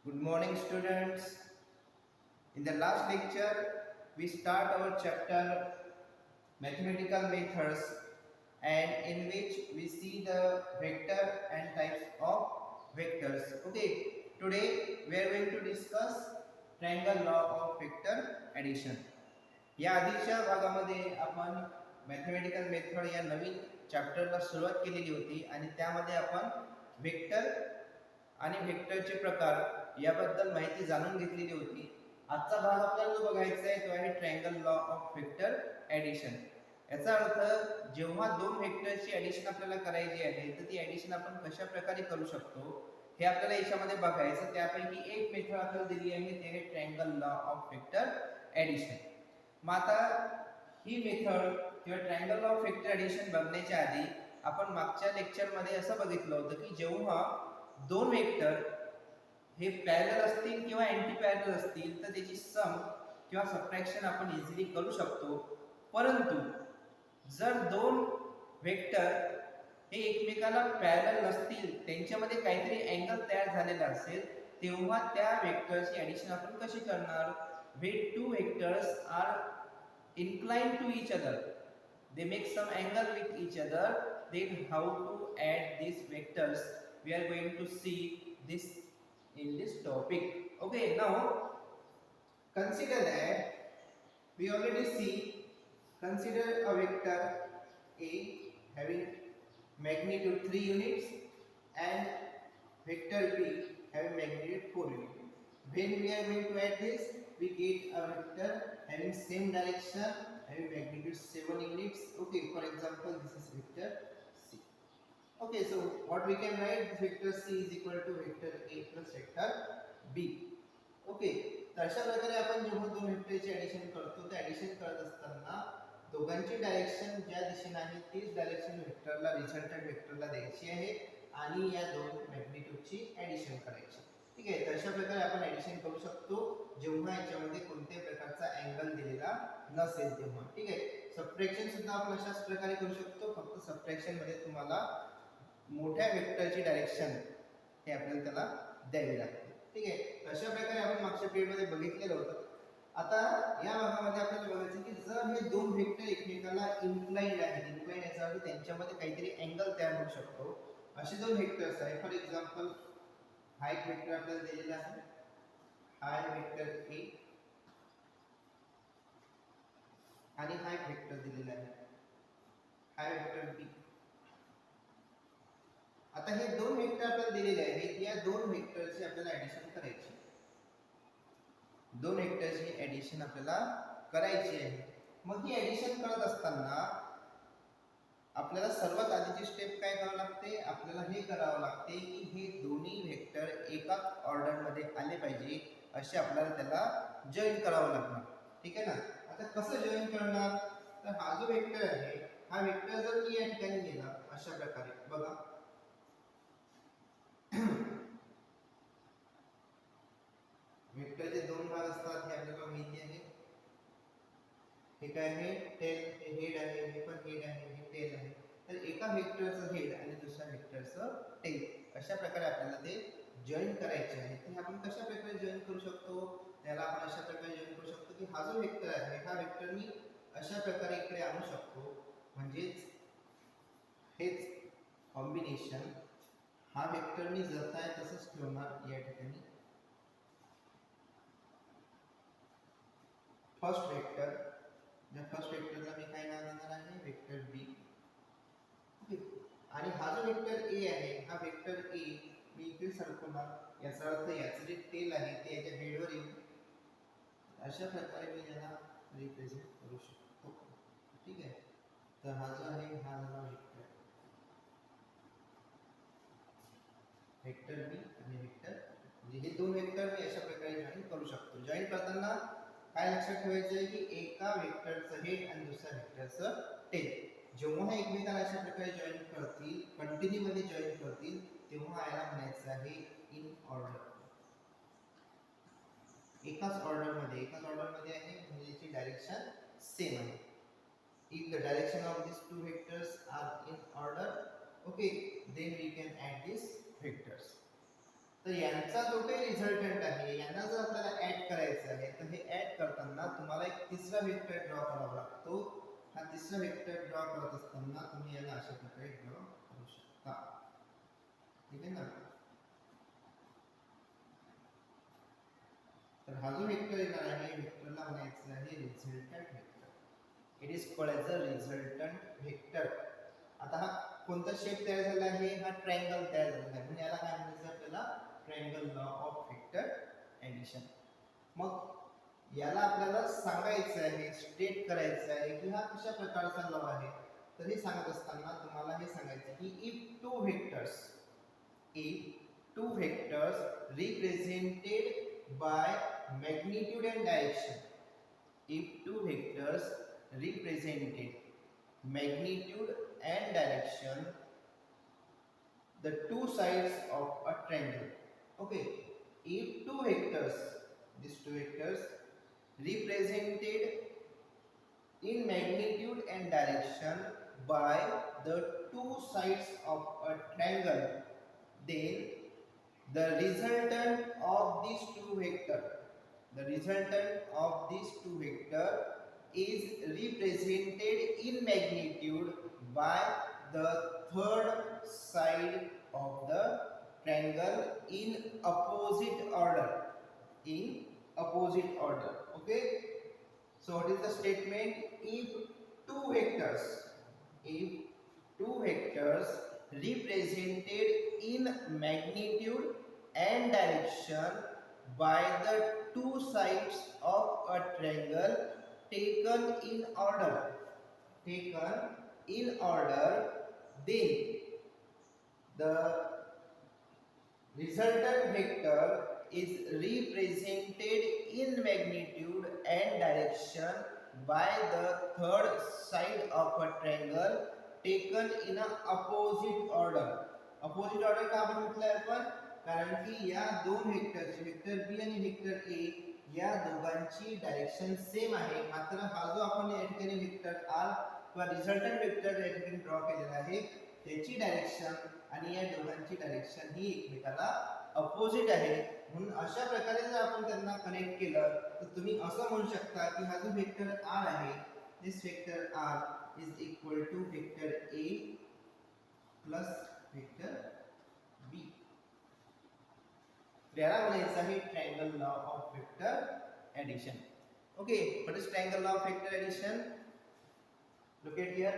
Good morning, students. In the last lecture, we start our chapter mathematical methods, and in which we see the vector and types of vectors. Okay, today we are going to discuss triangle law of vector addition. या आधीच्या भागामध्ये आपण mathematical method या नवीन चॅप्टरला सुरुवात केलेली होती आणि त्यामध्ये आपण वेक्टर आणि व्हेक्टरचे प्रकार याबद्दल माहिती जाणून घेतलेली होती. आजचा भाग आपल्याला जो बघायचा आहे तो आहे triangle law of vector addition. याचा अर्थ जेव्हा दोन व्हेक्टरची ॲडिशन आपल्याला करायची आहे तर ती ॲडिशन आपण कशा प्रकारे करू शकतो हे आपल्याला याच्यामध्ये बघायचं. त्यापैकी एक मेथड आपल्याला दिली आहे ते आहे triangle law of vector addition. मग आता ही मेथड किंवा triangle law of vector addition बघण्याच्या आधी आपण मागच्या लेक्चरमध्ये असं बघितलं होतं की जेव्हा दोन वेक्टर हे पॅरलल असतील किंवा अँटी पॅरलल असतील तर त्याची सम किंवा सबट्रॅक्शन आपण इझिली करू शकतो. परंतु जर दोन वेक्टर हे एकमेकाला पॅरलल नसतील, त्यांच्यामध्ये काहीतरी अँगल तयार झालेला असेल, तेव्हा त्या वेक्टरची ॲडिशन आपण कशी करणार? when two vectors are inclined to each other, they make some angle with each other, then how to add these vectors, we are going to see this in this topic. Okay, now consider that we already see, consider a vector A having magnitude 3 units and vector B having magnitude 4 units. When we are going to add this, we get a vector having same direction having magnitude 7 units. Okay, for example, this is vector C. Okay, so what we can write, this vector C is equal to vector A plus vector B. Okay, तर अशा प्रकारे आपण जेव्हा दोन वेक्टरचे addition करतो, ते addition करत असताना दोघांची डायरेक्शन ज्या दिशेने आहे तीच डायरेक्शन वेक्टरला, रिझल्टंट वेक्टरला द्यायची आहे आणि या दोन मॅग्निट्यूडची ॲडिशन करायची. ठीक आहे, तर अशा प्रकारे आपण ॲडिशन करू शकतो जेव्हा याच्यामध्ये कोणत्याही प्रकारचा अँगल दिलेला नसेल तेव्हा. ठीक आहे, सबट्रॅक्शन सुद्धा आपण अशाच प्रकारे करू शकतो, फक्त सबट्रॅक्शन मध्ये तुम्हाला मोठ्या वेक्टरची डायरेक्शन हे आपल्याला त्याला द्यावी लागते. ठीक आहे, अशा प्रकारे आपण मागच्या पिरियडमध्ये बघितलेलं होतं. आता या भागामध्ये आपल्याला बघायचं की जर हे दोन वेक्टर एकमेकाला इन्क्लाइंड आहेत, इन्क्लाइंड याचा अर्थ त्यांच्यामध्ये काहीतरी अँगल तयार होऊ शकतो, असे दोन वेक्टर्स आहेत. फॉर एक्झाम्पल हा एक वेक्टर आपल्याला दिलेला आहे, हा वेक्टर A आणि हा एक वेक्टर दिलेला आहे, हा वेक्टर B. आता हे दोन वेक्टर आपल्याला दिलेले आहेत, या दोन वेक्टरची आपल्याला ॲडिशन करायची, दोन वेक्टरची ॲडिशन आपल्याला करायची आहे. मग ही ॲडिशन करत असताना आपल्याला सर्वात आधीची स्टेप काय करावी लागते? आपल्याला हे करावं लागते की हे दोन्ही वेक्टर एकाच ऑर्डर मध्ये आले पाहिजे, असे आपल्याला त्याला जॉईन करावं लागणार. ठीक आहे ना. आता कसं जॉईन करणार? तर हा जो वेक्टर आहे, हा वेक्टर जर मी या ठिकाणी गेला अशा प्रकारे, बघा वेक्टरचे दोन भाग असतात हे आपल्याला माहिती आहे. हे काय आहे? टेल, हे हेड आहे, हे पण हेड आहे, हे टेल आहे. तर एका वेक्टरचं हेड आणि दुसऱ्या वेक्टरचं टेल, अशा प्रकारे आपल्याला ते जॉईन करायचे आहे. तर आपण कशा प्रकारे जॉईन करू शकतो? त्याला आपण अशा प्रकारे जॉईन करू शकतो की हा जो वेक्टर आहे, हा वेक्टर मी अशा प्रकारे इकडे आणू शकतो, म्हणजेच हेच कॉम्बिनेशन हा वेक्टर मी जसा आहे तसंच ठेवणार या ठिकाणी. फर्स्ट वेक्टर, या फर्स्ट वेक्टरला मी काय नाव देणार आहे? Vector B. ओके, आणि हा जो वेक्टर ए आहे, हा वेक्टर ए मी इथे सरकवणार, याचा अर्थ याचं जे टेल आहे ते याच्या हेडवर येईल. अशा प्रकारे मी याला रिप्रेझेंट करू शकतो. ठीक आहे, तर हा जो आहे हा झाला वेक्टर वेक्टर बी आणि वेक्टर, म्हणजे हे दोन वेक्टर मी अशा प्रकारे जॉईन करू शकतो. जॉईन करताना काय लक्षात ठेवायचं आहे की एका वेक्टरचं हेड आणि दुसऱ्या वेक्टरचं टेल जेव्हा हे एकमेकांना अशा प्रकारे जॉईन करतील, कंटिन्यू मध्ये जॉईन करतील, तेव्हा याला म्हणायचं आहे इन ऑर्डर. एकाच ऑर्डर मध्ये आहे म्हणजे याची डायरेक्शन सेम आहे. if the direction of these two vectors are in order, okay, then we can add these vectors. तर यांचा जो काही रिझल्टंट आहे यांना जर आपल्याला ऍड करायचं आहे तर हे ऍड करताना तुम्हाला एक तिसरा वेक्टर ड्रॉ करावा लागतो. हा तिसरा वेक्टर ड्रॉ करत असताना तुम्ही याला अशा प्रकारे ड्रॉ करू शकता. ठीक आहे ना. तर हा जो वेक्टर येणार आहे वेक्टरला म्हणायचं आहे resultant vector. It is called as a resultant vector. आता हा कोणता शेप तयार झाला आहे हा ट्रायंगल तयार झाला आहे म्हणजे याला काय म्हणायचं आपल्याला triangle law of vector addition. मग याला आपल्याला सांगायचं आहे स्टेट करायचं आहे की हा कशा प्रकारचा लॉ आहे. तर हे सांगत असताना तुम्हाला हे सांगायचं की if two vectors represented by magnitude and direction if two vectors represented magnitude and direction the two sides of a triangle. Okay, if two vectors, these two vectors represented in magnitude and direction by the two sides of a triangle, then the resultant of these two vector is represented in magnitude by the third side of the triangle in opposite order. Okay, so what is the statement? If two vectors represented in magnitude and direction by the two sides of a triangle taken in order, then the resultant vector is represented in magnitude and direction by the third side of a triangle taken in a opposite order. Opposite order का आपण म्हटलंय आपण कारण की या दोन वेक्टरची vector B आणि vector A या दोघांची डायरेक्शन सेम आहे. मात्र हा जो आपण या ठिकाणी वेक्टर आर किंवा रिझल्टंट वेक्टर या ठिकाणी ड्रॉ केलेला आहे त्याची डायरेक्शन आणि या दोघांची डायरेक्शन ही एकमेकाला अपोजिट आहे. म्हणून अशा प्रकारे जर आपण त्यांना कनेक्ट केलं तर तुम्ही असं म्हणू शकता की हा जो वेक्टर आर आहे this vector R is equal to vector A plus vector B. याला म्हणायचं आहे triangle law of vector addition. Okay, what is triangle law of vector addition? Look at here.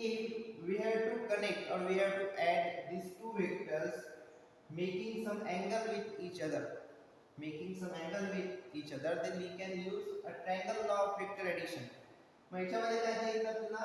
If we have to connect or we have to add these two vectors making some angle with each other, then we can use a triangle law of vector addition. मग याच्यामध्ये काय सांगितलं आपल्याला?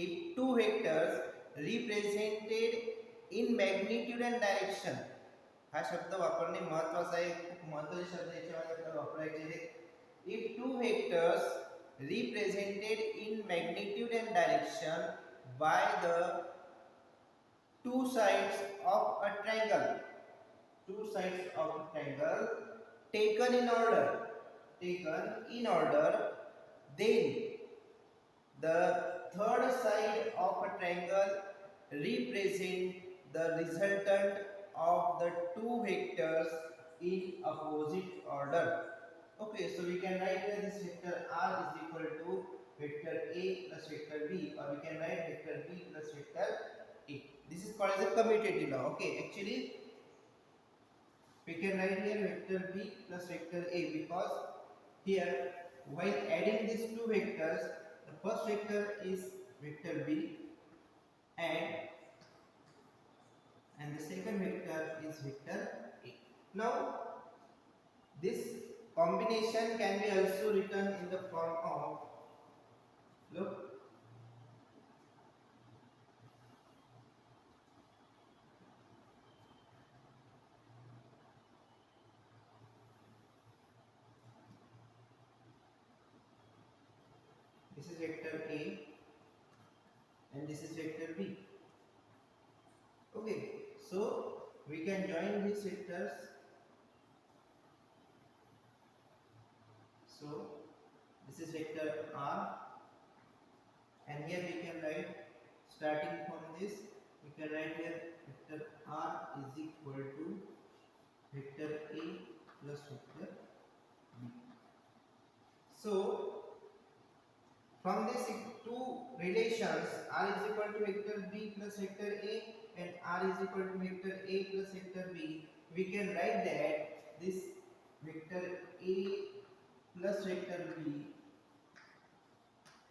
If two vectors represented in magnitude and direction, हा शब्द वापरणे महत्त्वाचा आहे. खूप महत्त्वाचे शब्द याच्यामध्ये आपल्याला वापरायचे आहेत. If two vectors represented in magnitude and direction by the two sides of a triangle taken in order, then the third side of a triangle represent the resultant of the two vectors in opposite order. Okay, so we can write here this vector r is equal to vector a plus vector b, or we can write vector b plus vector a. This is called as a commutative law. Okay, actually we can write here vector b plus vector a because here while adding these two vectors the first vector is vector b and the second vector is vector a. Now this combination can be also written in the form of, look, this is vector a and this is vector b. Okay, so we can join these vectors. So this is vector r and here we can write starting from this we can write here vector R is equal to vector A plus vector B. So from these two relations, R is equal to vector B plus vector A and R is equal to vector A plus vector B, we can write that this vector A plus vector B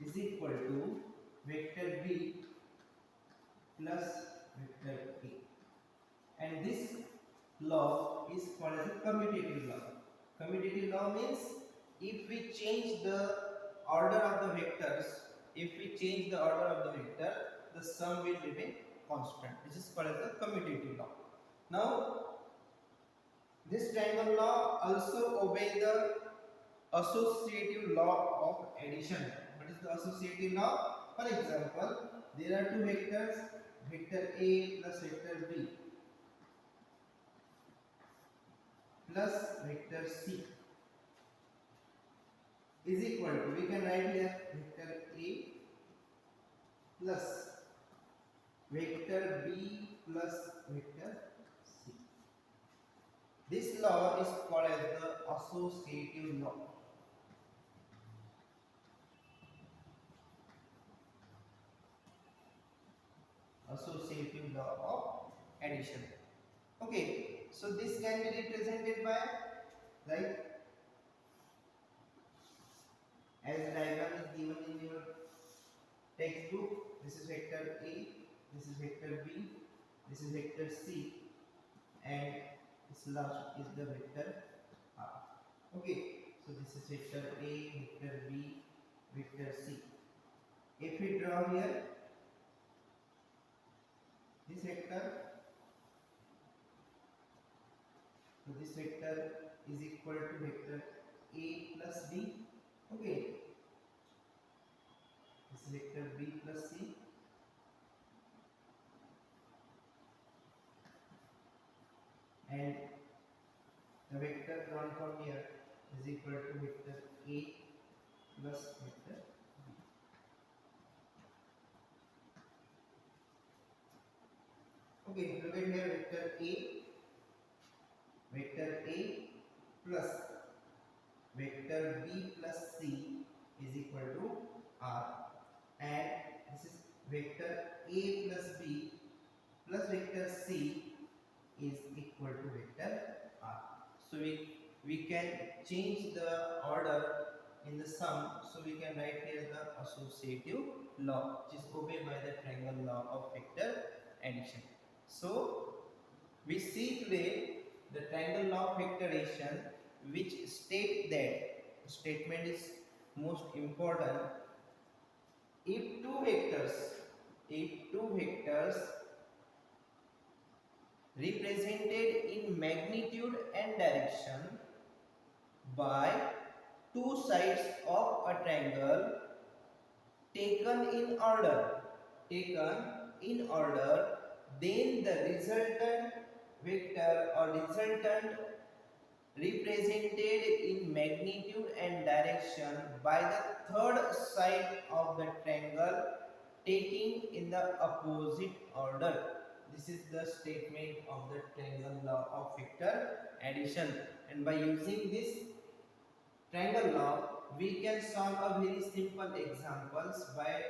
is equal to vector B plus vector A. And this law is called as a commutative law. Commutative law means if we change the order of the vectors, the sum will remain constant. This is called as the commutative law. Now, this triangle law also obeys the associative law of addition. What is the associative law? For example, there are two vectors, vector A plus vector B plus vector C is equal to, we can write here vector A plus vector B plus vector C. This law is called as the associative law. Associative law of addition. Okay, so this can be represented by, like, as diagram is given in your textbook. This is vector A, this is vector B, this is vector C, and this last is the vector R. Okay, so this is vector A, vector B, vector C. If we draw here this vector, so this vector is equal to vector A plus B. Okay, this is vector B plus C, and the vector drawn from here is equal to vector A plus vector B. Okay, look at here, vector A plus vector B plus C is equal to R, and this is vector A plus B plus vector C is equal to vector R. So we can change the order in the sum, so we can write here the associative law, which is obeyed by the triangle law of vector addition. So we see today the triangle law of vector addition, which state that, statement is most important, if two vectors represented in magnitude and direction by two sides of a triangle taken in order, then the resultant vector or resultant represented in magnitude and direction by the third side of the triangle taking in the opposite order. This is the statement of the triangle law of vector addition, and by using this triangle law we can solve a very simple examples by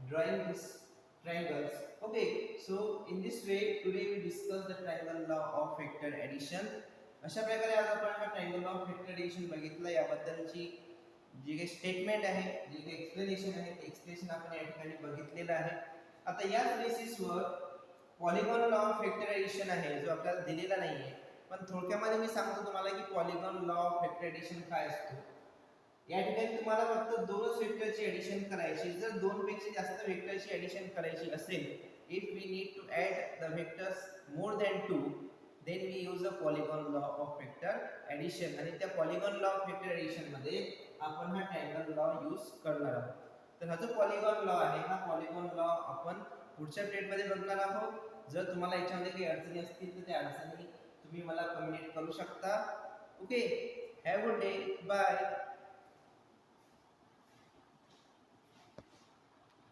drawing these triangles. Okay, so in this way today we discuss the triangle law of vector addition. अशा प्रकारे आज आपण हा triangle of vector addition बघितला. याबद्दलची जी काही statement आहे, जी काही एक्सप्लेनेशन आहे, एक्सप्लेनेशन आपण या ठिकाणी बघितलेलं आहे. आता याच बेसिसवर polygon law of vector addition आहे जो आपल्याला दिलेला नाहीये, पण थोडक्यामध्ये मी सांगतो तुम्हाला की polygon law of vector addition काय असतो. या ठिकाणी तुम्हाला फक्त दोनच वेक्टरची एडिशन करायची. जर दोन पेक्षा जास्त वेक्टरची एडिशन करायची असेल, if we need to add the vectors more than 2, then we use the polygon law of vector addition, आणि त्या polygon law of vector addition मध्ये आपण हा triangle law यूज करणार आहोत. तर हा जो polygon law आहे, हा polygon law आपण पुढच्या प्लेट मध्ये बघणार आहोत. जर तुम्हाला याच्यामध्ये काही अडचणी असतील तर त्या अडचणी तुम्ही मला कमेंट करू शकता. Okay, have a good day, bye.